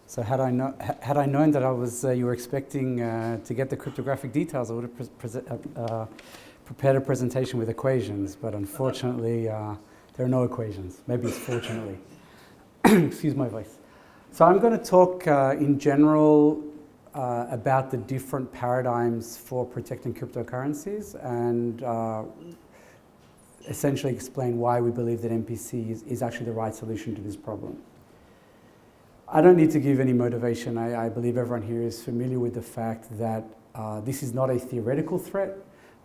So had I known that you were expecting to get the cryptographic details, I would have prepared a presentation with equations. But unfortunately, there are no equations. Maybe it's fortunately. Excuse my voice. So I'm going to talk in general about the different paradigms for protecting cryptocurrencies and essentially explain why we believe that MPC is actually the right solution to this problem. I don't need to give any motivation. I believe everyone here is familiar with the fact that this is not a theoretical threat,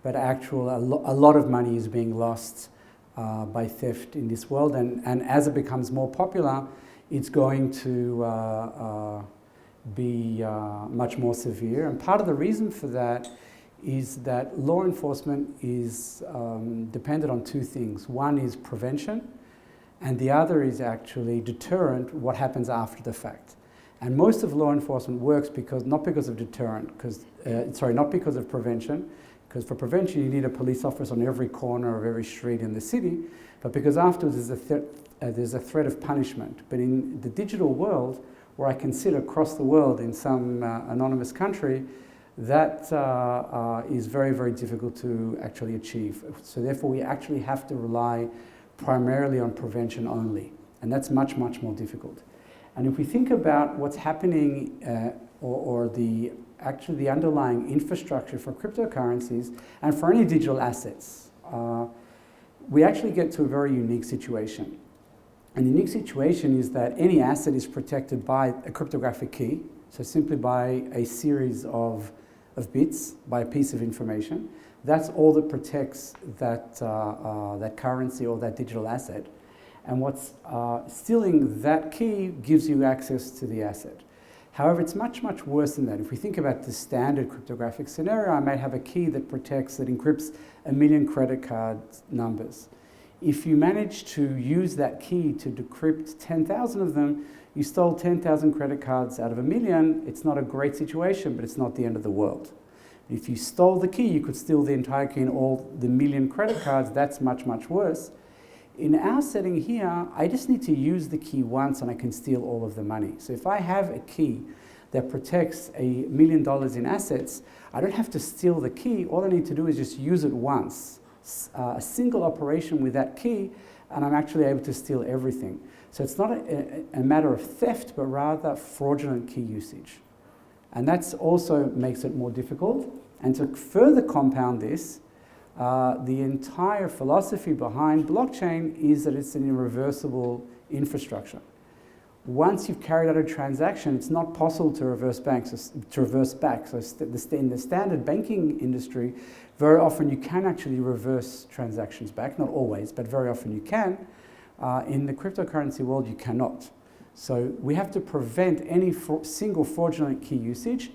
but a lot of money is being lost by theft in this world. And as it becomes more popular, it's going to be much more severe. And part of the reason for that is that law enforcement is dependent on two things. One is prevention, and the other is actually deterrent, what happens after the fact. And most of law enforcement works not because of deterrent, not because of prevention, because for prevention you need a police officer on every corner of every street in the city, but because afterwards there's a threat of punishment. But in the digital world, where I can sit across the world in some anonymous country, that is very, very difficult to actually achieve. So therefore we actually have to rely primarily on prevention only, and that's much, much more difficult. And if we think about what's happening or the underlying infrastructure for cryptocurrencies and for any digital assets, we actually get to a very unique situation. And the unique situation is that any asset is protected by a cryptographic key, so simply by a series of bits, by a piece of information. That's all that protects that currency or that digital asset. And what's stealing that key gives you access to the asset. However, it's much, much worse than that. If we think about the standard cryptographic scenario, I might have a key that encrypts 1 million credit card numbers. If you manage to use that key to decrypt 10,000 of them, you stole 10,000 credit cards out of 1 million. It's not a great situation, but it's not the end of the world. If you stole the key, you could steal the entire key and all the 1 million credit cards. That's much, much worse. In our setting here, I just need to use the key once and I can steal all of the money. So if I have a key that protects $1 million in assets, I don't have to steal the key. All I need to do is just use it once. A single operation with that key, and I'm actually able to steal everything. So it's not a matter of theft, but rather fraudulent key usage. And that also makes it more difficult. And to further compound this, the entire philosophy behind blockchain is that it's an irreversible infrastructure. Once you've carried out a transaction, it's not possible to reverse back. So in the standard banking industry, very often you can actually reverse transactions back. Not always, but very often you can. In the cryptocurrency world, you cannot. So we have to prevent any single fraudulent key usage,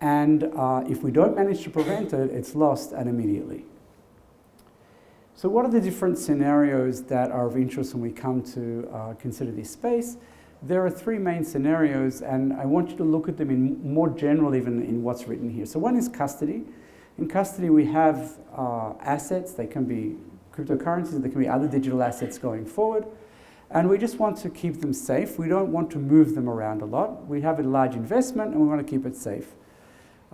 and if we don't manage to prevent it, it's lost and immediately. So what are the different scenarios that are of interest when we come to consider this space? There are three main scenarios, and I want you to look at them in more general even in what's written here. So one is custody. In custody we have assets. They can be cryptocurrencies, they can be other digital assets going forward. And we just want to keep them safe. We don't want to move them around a lot. We have a large investment and we want to keep it safe.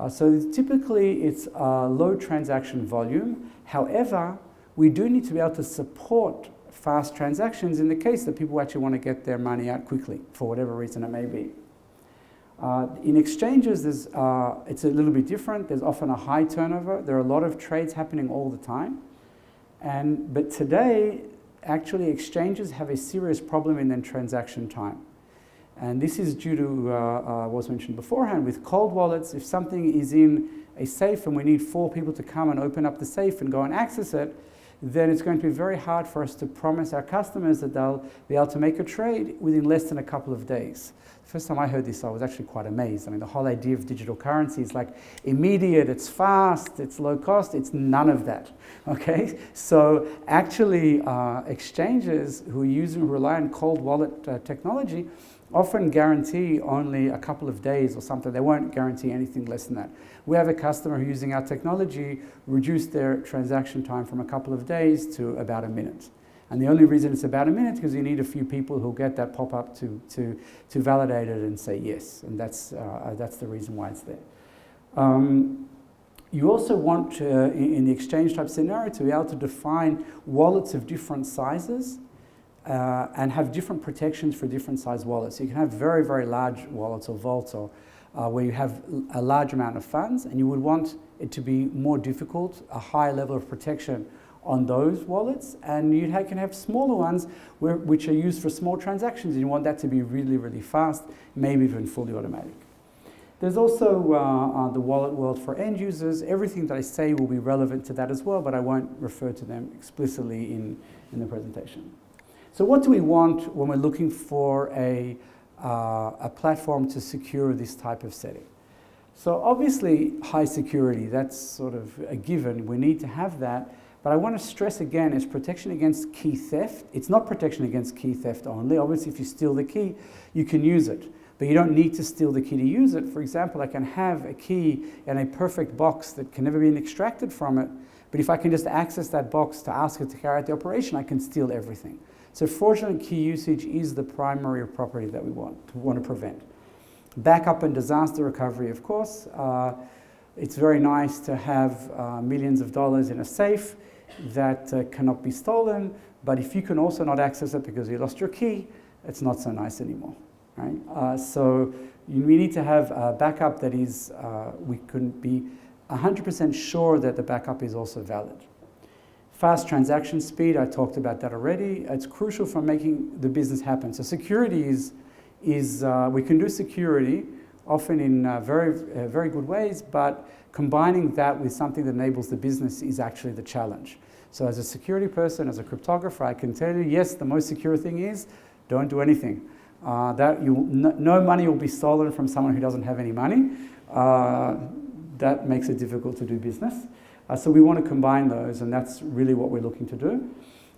So typically it's low transaction volume. However, we do need to be able to support fast transactions in the case that people actually want to get their money out quickly for whatever reason it may be. In exchanges, it's a little bit different. There's often a high turnover. There are a lot of trades happening all the time. But today, actually, exchanges have a serious problem in their transaction time. And this is due to what was mentioned beforehand with cold wallets. If something is in a safe and we need 4 people to come and open up the safe and go and access it, then it's going to be very hard for us to promise our customers that they'll be able to make a trade within less than a couple of days. The first time I heard this, I was actually quite amazed. I mean, the whole idea of digital currency is like immediate, it's fast, it's low cost. It's none of that, okay? So actually, exchanges who rely on cold wallet technology often guarantee only a couple of days or something. They won't guarantee anything less than that. We have a customer who, using our technology, reduced their transaction time from a couple of days to about a minute. And the only reason it's about a minute is because you need a few people who'll get that pop-up to validate it and say yes. And that's the reason why it's there. You also want, in the exchange type scenario, to be able to define wallets of different sizes and have different protections for different size wallets. So you can have very, very large wallets or vaults or where you have a large amount of funds, and you would want it to be more difficult, a higher level of protection on those wallets, and you can have smaller ones which are used for small transactions, and you want that to be really, really fast, maybe even fully automatic. There's also the wallet world for end users. Everything that I say will be relevant to that as well, but I won't refer to them explicitly in the presentation. So what do we want when we're looking for a platform to secure this type of setting? So obviously high security, that's sort of a given. We need to have that. But I want to stress again, it's protection against key theft. It's not protection against key theft only. Obviously, if you steal the key, you can use it. But you don't need to steal the key to use it. For example, I can have a key in a perfect box that can never be extracted from it. But if I can just access that box to ask it to carry out the operation, I can steal everything. So fraudulent key usage is the primary property that we want to prevent. Backup and disaster recovery, of course. It's very nice to have millions of dollars in a safe that cannot be stolen, but if you can also not access it because you lost your key, it's not so nice anymore, right? So we need to have a backup that is, we can be 100% sure that the backup is also valid. Fast transaction speed, I talked about that already. It's crucial for making the business happen. So security is we can do security often in very good ways, but combining that with something that enables the business is actually the challenge. So as a security person, as a cryptographer, I can tell you, yes, the most secure thing is don't do anything. No money will be stolen from someone who doesn't have any money. That makes it difficult to do business. So we want to combine those, and that's really what we're looking to do.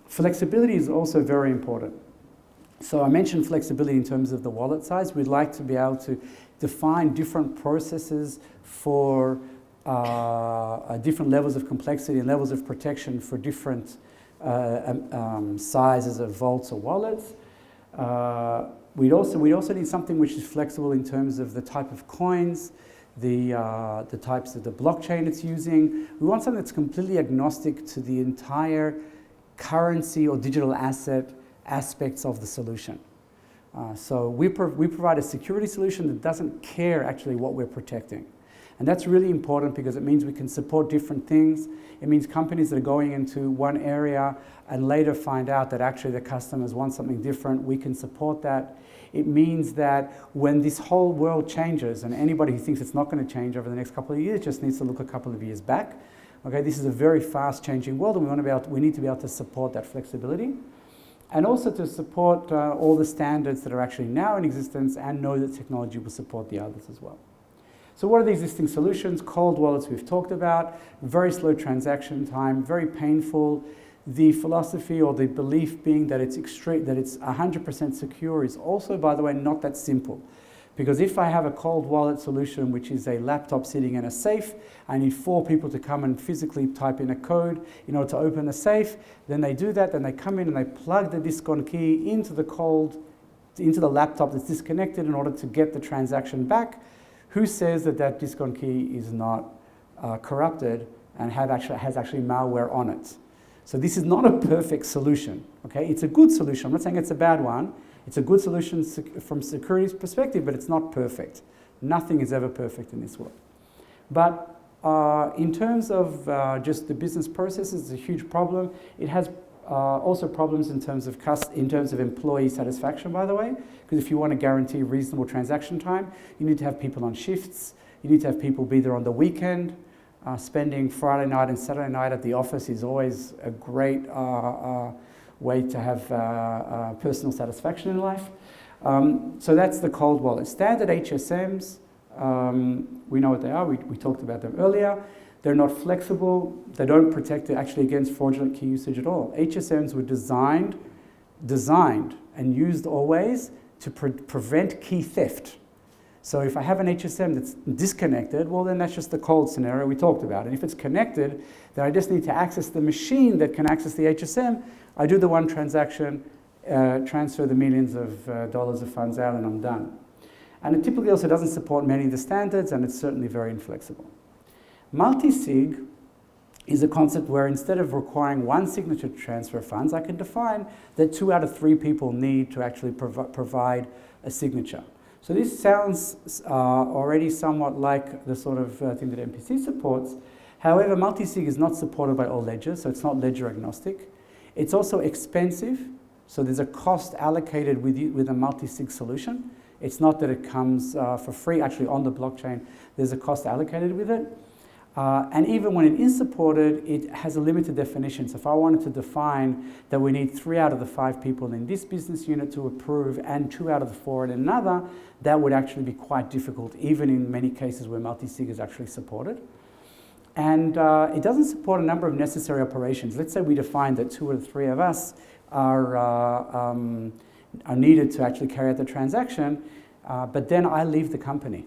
Flexibility is also very important. So I mentioned flexibility in terms of the wallet size. We'd like to be able to define different processes for different levels of complexity and levels of protection for different sizes of vaults or wallets. We'd also need something which is flexible in terms of the type of coins, the types of the blockchain it's using. We want something that's completely agnostic to the entire currency or digital asset aspects of the solution. So we provide a security solution that doesn't care actually what we're protecting. And that's really important because it means we can support different things. It means companies that are going into one area and later find out that actually their customers want something different, we can support that. It means that when this whole world changes, and anybody who thinks it's not going to change over the next couple of years just needs to look a couple of years back. Okay, this is a very fast changing world, and we need to be able to support that flexibility. And also to support all the standards that are actually now in existence and know that technology will support the others as well. So what are the existing solutions? Cold wallets we've talked about, very slow transaction time, very painful. The philosophy or the belief being that it's 100% secure is also, by the way, not that simple. Because if I have a cold wallet solution, which is a laptop sitting in a safe, I need 4 people to come and physically type in a code in order to open the safe. Then they do that, then they come in and they plug the disk-on key into the laptop that's disconnected in order to get the transaction back. Who says that that disk-on key is not corrupted and has actually malware on it? So this is not a perfect solution. Okay, it's a good solution. I'm not saying it's a bad one. It's a good solution from security's perspective, but it's not perfect. Nothing is ever perfect in this world. But in terms of just the business processes, it's a huge problem. It has also problems in terms of employee satisfaction, by the way, because if you want to guarantee reasonable transaction time, you need to have people on shifts. You need to have people be there on the weekend. Spending Friday night and Saturday night at the office is always a great way to have personal satisfaction in life. So that's the cold wallet. Standard HSMs, we know what they are. We talked about them earlier. They're not flexible. They don't protect actually against fraudulent key usage at all. HSMs were designed and used always to prevent key theft. So if I have an HSM that's disconnected, well, then that's just the cold scenario we talked about. And if it's connected, then I just need to access the machine that can access the HSM. I do the one transaction, transfer the millions of dollars of funds out, and I'm done. And it typically also doesn't support many of the standards, and it's certainly very inflexible. Multi-sig is a concept where instead of requiring one signature to transfer funds, I can define that 2 out of 3 people need to actually provide a signature. So this sounds already somewhat like the sort of thing that MPC supports. However, multi-sig is not supported by all ledgers, so it's not ledger agnostic. It's also expensive, so there's a cost allocated with a multi-sig solution. It's not that it comes for free. Actually, on the blockchain, there's a cost allocated with it. And even when it is supported, it has a limited definition. So if I wanted to define that we need 3 out of the 5 people in this business unit to approve and 2 out of the 4 in another, that would actually be quite difficult, even in many cases where multi-sig is actually supported. And it doesn't support a number of necessary operations. Let's say we define that 2 or 3 of us are needed to actually carry out the transaction, but then I leave the company.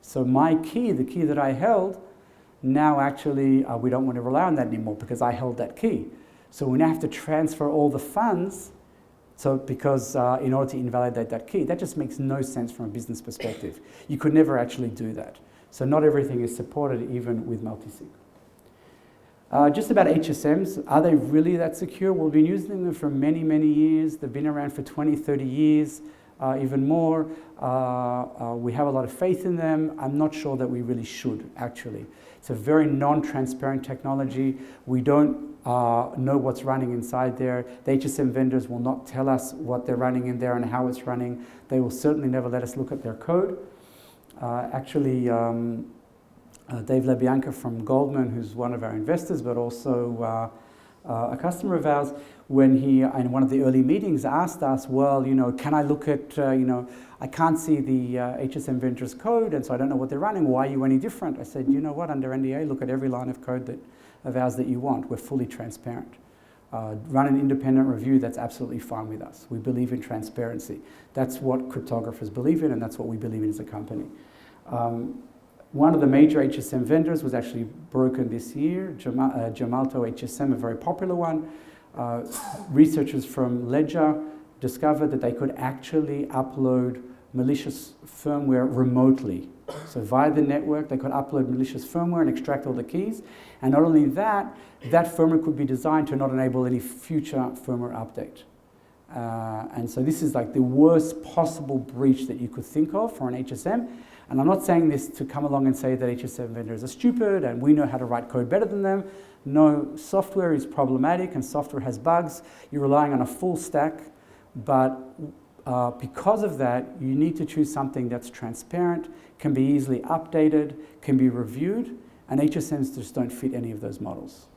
So my key, the key that I held, now actually we don't want to rely on that anymore because I held that key. So we now have to transfer all the funds because in order to invalidate that key. That just makes no sense from a business perspective. You could never actually do that. So not everything is supported even with multi-sig. Just about HSMs, are they really that secure? We've been using them for many, many years. They've been around for 20, 30 years, even more. We have a lot of faith in them. I'm not sure that we really should, actually. It's a very non-transparent technology. We don't know what's running inside there. The HSM vendors will not tell us what they're running in there and how it's running. They will certainly never let us look at their code. Dave LaBianca from Goldman, who's one of our investors, but also a customer of ours, when he, in one of the early meetings, asked us, well, can I look at, I can't see the HSM vendor's code, and so I don't know what they're running. Why are you any different? I said, you know what, under NDA, look at every line of code of ours that you want. We're fully transparent. Run an independent review, that's absolutely fine with us. We believe in transparency. That's what cryptographers believe in, and that's what we believe in as a company. One of the major HSM vendors was actually broken this year, Gemalto HSM, a very popular one. Researchers from Ledger discovered that they could actually upload malicious firmware remotely. So via the network, they could upload malicious firmware and extract all the keys. And not only that, that firmware could be designed to not enable any future firmware update. And so this is like the worst possible breach that you could think of for an HSM. And I'm not saying this to come along and say that HSM vendors are stupid and we know how to write code better than them. No, software is problematic and software has bugs. You're relying on a full stack, but because of that, you need to choose something that's transparent, can be easily updated, can be reviewed, and HSMs just don't fit any of those models.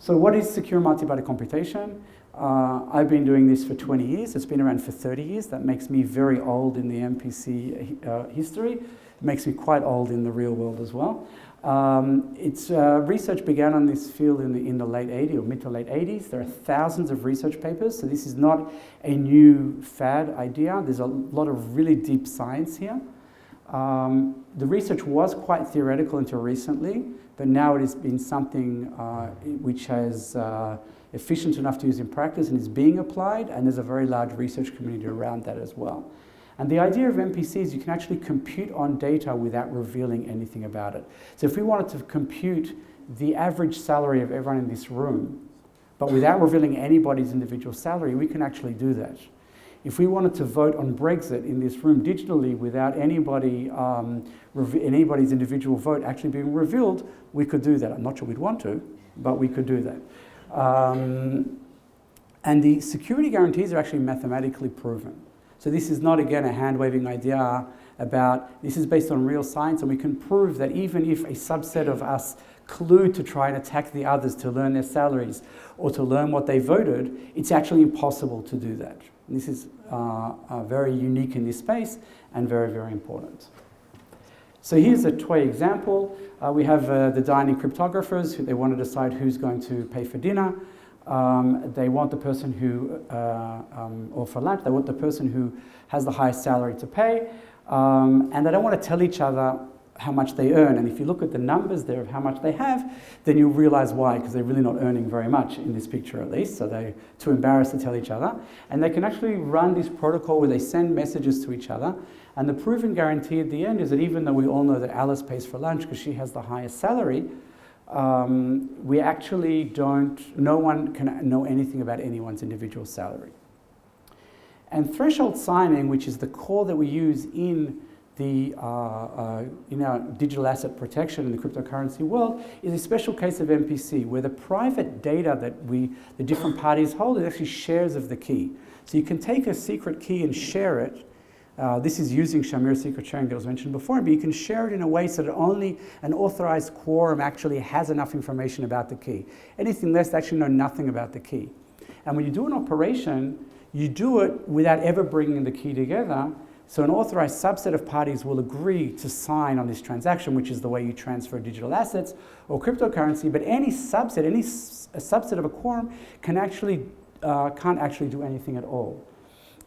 So what is secure multi-party computation? I've been doing this for 20 years. It's been around for 30 years. That makes me very old in the MPC history. It makes me quite old in the real world as well. Research began on this field in the late 80s or mid to late 80s. There are thousands of research papers, so this is not a new fad idea. There's a lot of really deep science here. The research was quite theoretical until recently, but now it has been something which has efficient enough to use in practice and is being applied, and there's a very large research community around that as well. And the idea of MPC is you can actually compute on data without revealing anything about it. So if we wanted to compute the average salary of everyone in this room, but without revealing anybody's individual salary, we can actually do that. If we wanted to vote on Brexit in this room digitally without anybody's individual vote actually being revealed, we could do that. I'm not sure we'd want to, but we could do that. And the security guarantees are actually mathematically proven. So this is not, again, a hand-waving idea about, this is based on real science, and we can prove that even if a subset of us collude to try and attack the others to learn their salaries or to learn what they voted, it's actually impossible to do that. And this is very unique in this space and very, very important. So here's a toy example. We have the dining cryptographers. They want to decide who's going to pay for dinner. They want the person who, or for lunch, they want the person who has the highest salary to pay. and they don't want to tell each other how much they earn. And if you look at the numbers there of how much they have, then you'll realize why, because they're really not earning very much in this picture at least, so they're too embarrassed to tell each other. And they can actually run this protocol where they send messages to each other, and the proven guarantee at the end is that even though we all know that Alice pays for lunch because she has the highest salary, we actually no one can know anything about anyone's individual salary. And threshold signing, which is the core that we use in our digital asset protection in the cryptocurrency world, is a special case of MPC, where the private data that the different parties hold is actually shares of the key. So you can take a secret key and share it. This is using Shamir secret sharing that was mentioned before, but you can share it in a way so that only an authorized quorum actually has enough information about the key. Anything less, they actually know nothing about the key. And when you do an operation, you do it without ever bringing the key together. So an authorized subset of parties will agree to sign on this transaction, which is the way you transfer digital assets or cryptocurrency. But any subset, a subset of a quorum can't actually do anything at all.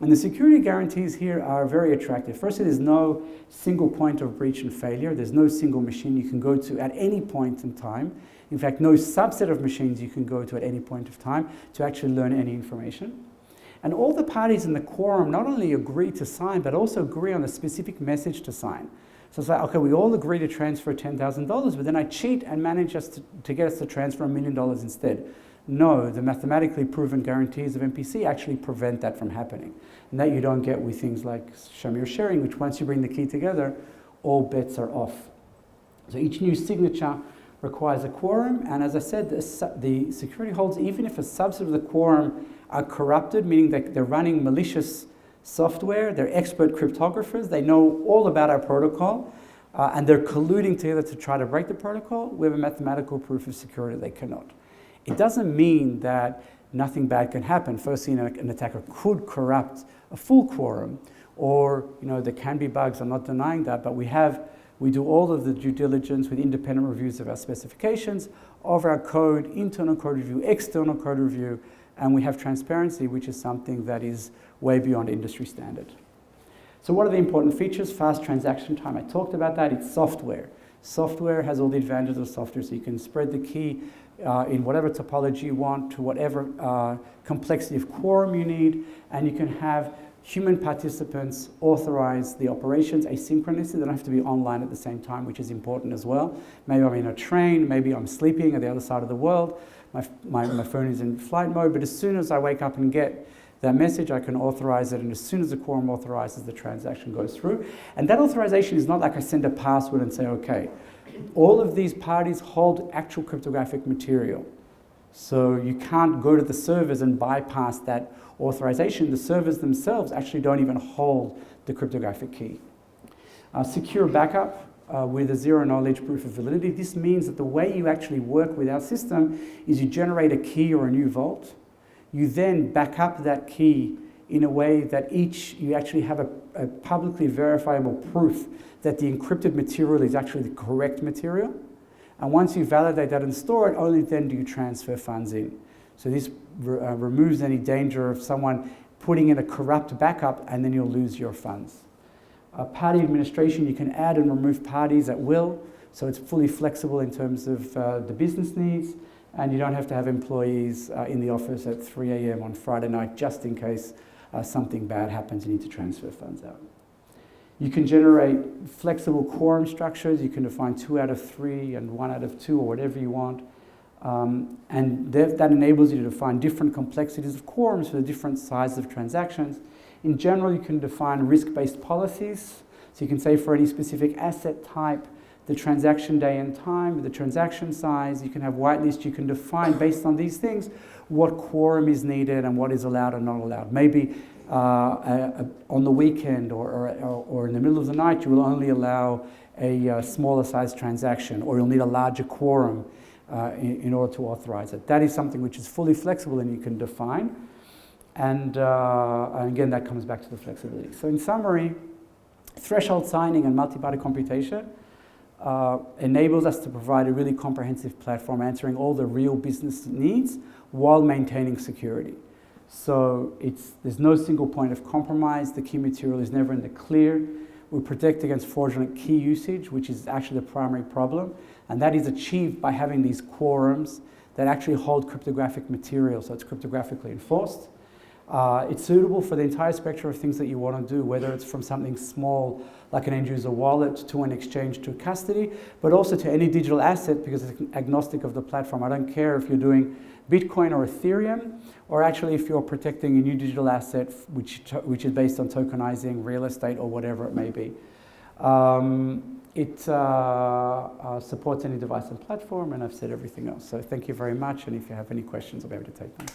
And the security guarantees here are very attractive. Firstly, there's no single point of breach and failure. There's no single machine you can go to at any point in time. In fact, no subset of machines you can go to at any point of time to actually learn any information. And all the parties in the quorum not only agree to sign, but also agree on a specific message to sign. So it's like, okay, we all agree to transfer $10,000, but then I cheat and manage to get us to transfer $1 million instead. No, the mathematically proven guarantees of MPC actually prevent that from happening. And that you don't get with things like Shamir sharing, which once you bring the key together, all bets are off. So each new signature requires a quorum, and as I said, the security holds even if a subset of the quorum are corrupted, meaning that they're running malicious software, they're expert cryptographers, they know all about our protocol, and they're colluding together to try to break the protocol. We have a mathematical proof of security they cannot. It doesn't mean that nothing bad can happen. Firstly, an attacker could corrupt a full quorum, or there can be bugs, I'm not denying that, but we do all of the due diligence with independent reviews of our specifications, of our code, internal code review, external code review, and we have transparency, which is something that is way beyond industry standard. So what are the important features? Fast transaction time, I talked about that. It's software. Software has all the advantages of software, so you can spread the key in whatever topology you want to whatever complexity of quorum you need, and you can have human participants authorize the operations asynchronously. They don't have to be online at the same time, which is important as well. Maybe I'm in a train, maybe I'm sleeping at the other side of the world, my phone is in flight mode, but as soon as I wake up and get that message, I can authorize it, and as soon as the quorum authorizes, the transaction goes through. And that authorization is not like I send a password and say, okay. All of these parties hold actual cryptographic material. So you can't go to the servers and bypass that authorization. The servers themselves actually don't even hold the cryptographic key. Secure backup with a zero-knowledge proof of validity. This means that the way you actually work with our system is you generate a key or a new vault. You then back up that key in a way that you actually have a publicly verifiable proof that the encrypted material is actually the correct material. And once you validate that and store it, only then do you transfer funds in. So this removes any danger of someone putting in a corrupt backup and then you'll lose your funds. Party administration, you can add and remove parties at will, so it's fully flexible in terms of the business needs, and you don't have to have employees in the office at 3 a.m. on Friday night just in case something bad happens, you need to transfer funds out. You can generate flexible quorum structures. You can define 2 out of 3 and 1 out of 2 or whatever you want. And that enables you to define different complexities of quorums for the different sizes of transactions. In general, you can define risk-based policies. So you can say for any specific asset type, the transaction day and time, the transaction size. You can have whitelist. You can define based on these things what quorum is needed and what is allowed or not allowed. Maybe on the weekend or in the middle of the night, you will only allow a smaller size transaction, or you'll need a larger quorum in order to authorize it. That is something which is fully flexible and you can define. And again, that comes back to the flexibility. So in summary, threshold signing and multi-party computation enables us to provide a really comprehensive platform answering all the real business needs while maintaining security. So there's no single point of compromise. The key material is never in the clear. We protect against fraudulent key usage, which is actually the primary problem. And that is achieved by having these quorums that actually hold cryptographic material, so it's cryptographically enforced. It's suitable for the entire spectrum of things that you want to do, whether it's from something small like an end-user wallet to an exchange to custody, but also to any digital asset because it's agnostic of the platform. I don't care if you're doing Bitcoin or Ethereum, or actually if you're protecting a new digital asset which is based on tokenizing real estate or whatever it may be. It supports any device and platform, and I've said everything else. So thank you very much, and if you have any questions, I'll be able to take them.